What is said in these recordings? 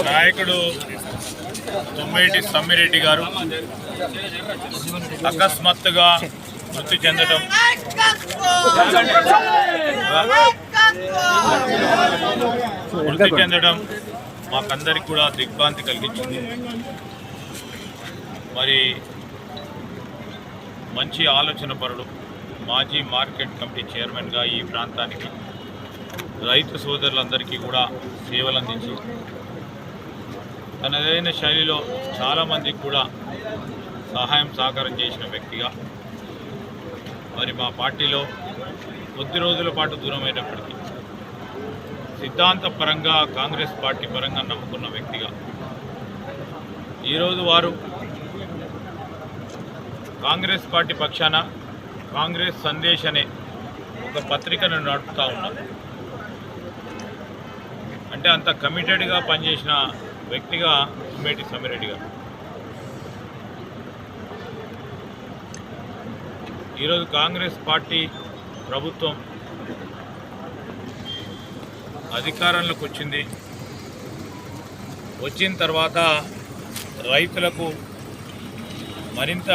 నాయకుడు తుమ్మేటి సమ్మిరెడ్డి గారు అకస్మాత్తుగా మృతి చెందడం మాకందరికి కూడా దిగ్భ్రాంతి కలిగించింది. మరి మంచి ఆలోచన పరుడు, మాజీ మార్కెట్ కమిటీ చైర్మన్గా ఈ ప్రాంతానికి రైతు సోదరులందరికీ కూడా సేవలు అందించి తనదైన శైలిలో చాలామందికి కూడా సహాయం సహకారం చేసిన వ్యక్తిగా మరి మా పార్టీలో కొద్ది రోజుల పాటు దూరమైనప్పటికీ సిద్ధాంతపరంగా కాంగ్రెస్ పార్టీ పరంగా నమ్ముకున్న వ్యక్తిగా ఈరోజు వారు కాంగ్రెస్ పార్టీ పక్షాన కాంగ్రెస్ సందేశ్ అనే ఒక పత్రికను నడుపుతూ ఉన్నారు. అంటే అంత కమిటెడ్గా పనిచేసిన వ్యక్తిగా తుమ్మేటి సమ్మిరెడ్డి గారు ఈరోజు కాంగ్రెస్ పార్టీ ప్రభుత్వం అధికారంలోకి వచ్చిన తర్వాత రైతులకు మరింత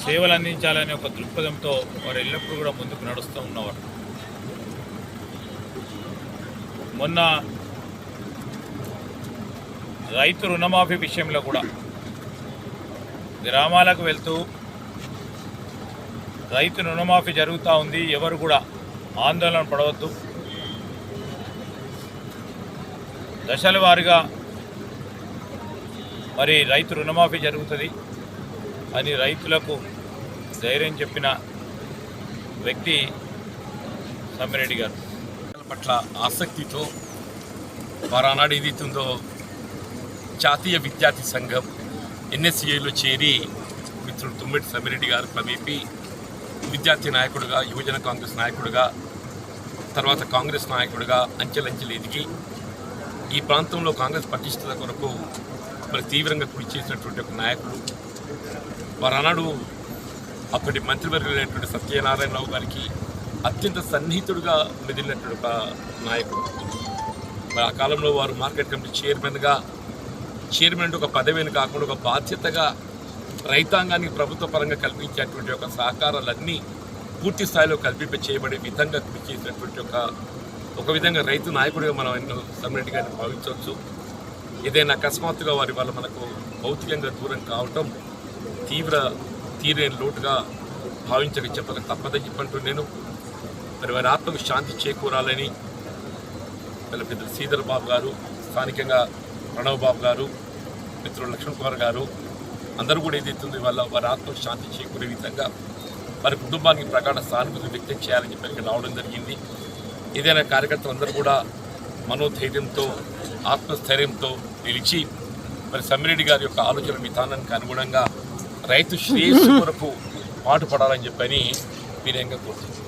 సేవలు అందించాలనే ఒక దృక్పథంతో వారు ఎల్లప్పుడూ కూడా ముందుకు నడుస్తూ ఉన్నవారు. మొన్న రైతు రుణమాఫీ విషయంలో కూడా గ్రామాలకు వెళ్తూ రైతు రుణమాఫీ జరుగుతూ ఉంది, ఎవరు కూడా ఆందోళన పడవద్దు, దశల వారీగా మరి రైతు రుణమాఫీ జరుగుతుంది అని రైతులకు ధైర్యం చెప్పిన వ్యక్తి సమ్మిరెడ్డి గారు పట్ల ఆసక్తితో వారు ఆనాడు ఏదైతుందో జాతీయ విద్యార్థి సంఘం ఎన్ఎస్సిఏలో చేరి మిత్రుడు తుమ్మేటి సమ్మిరెడ్డి గారు క్రమేపీ విద్యార్థి నాయకుడిగా, యువజన కాంగ్రెస్ నాయకుడిగా, తర్వాత కాంగ్రెస్ నాయకుడిగా అంచెలంచెలు ఎదిగి ఈ ప్రాంతంలో కాంగ్రెస్ పటిష్టత కొరకు మరి తీవ్రంగా కృషి చేసినటువంటి ఒక నాయకుడు. వారు ఆనాడు అప్పటి మంత్రివర్యులైనటువంటి సత్యనారాయణరావు గారికి అత్యంత సన్నిహితుడిగా మెదిలినటువంటి ఒక నాయకుడు. మరి ఆ కాలంలో వారు మార్కెట్ కమిటీ చైర్మన్ ఒక పదవిని కాకుండా ఒక బాధ్యతగా రైతాంగానికి ప్రభుత్వ పరంగా కల్పించేటువంటి ఒక సహకారాలన్నీ పూర్తి స్థాయిలో కల్పింప చేయబడే విధంగా కృషి చేసినటువంటి ఒక విధంగా రైతు నాయకుడిగా మనం ఎన్నో సమ్మిరెడ్డి గారిని భావించవచ్చు. ఏదైనా అకస్మాత్తుగా వారి వల్ల మనకు భౌతికంగా దూరం కావటం తీరని లోటుగా భావించక చెప్పక తప్పదని చెప్పంటూ నేను మరి వారి ఆత్మకు శాంతి చేకూరాలని వాళ్ళ పెద్దలు శ్రీధర్ బాబు గారు, స్థానికంగా ప్రణవ్ బాబు గారు, మిత్రులు లక్ష్మణ్ కుమార్ గారు అందరూ కూడా ఏదైతుంది వాళ్ళ వారి ఆత్మకు శాంతి చేకూరే విధంగా వారి కుటుంబానికి ప్రగాఢ సానుభూతి వ్యక్తం చేయాలని చెప్పి ఇక్కడ రావడం జరిగింది. ఏదైనా కార్యకర్తలందరూ కూడా మనోధైర్యంతో, ఆత్మస్థైర్యంతో నిలిచి మరి సమ్మిరెడ్డి గారి యొక్క ఆలోచన విధానానికి అనుగుణంగా రైతు శ్రేయస్సు కొరకు పాటుపడాలని చెప్పని వినయంగా కోరుతుంది.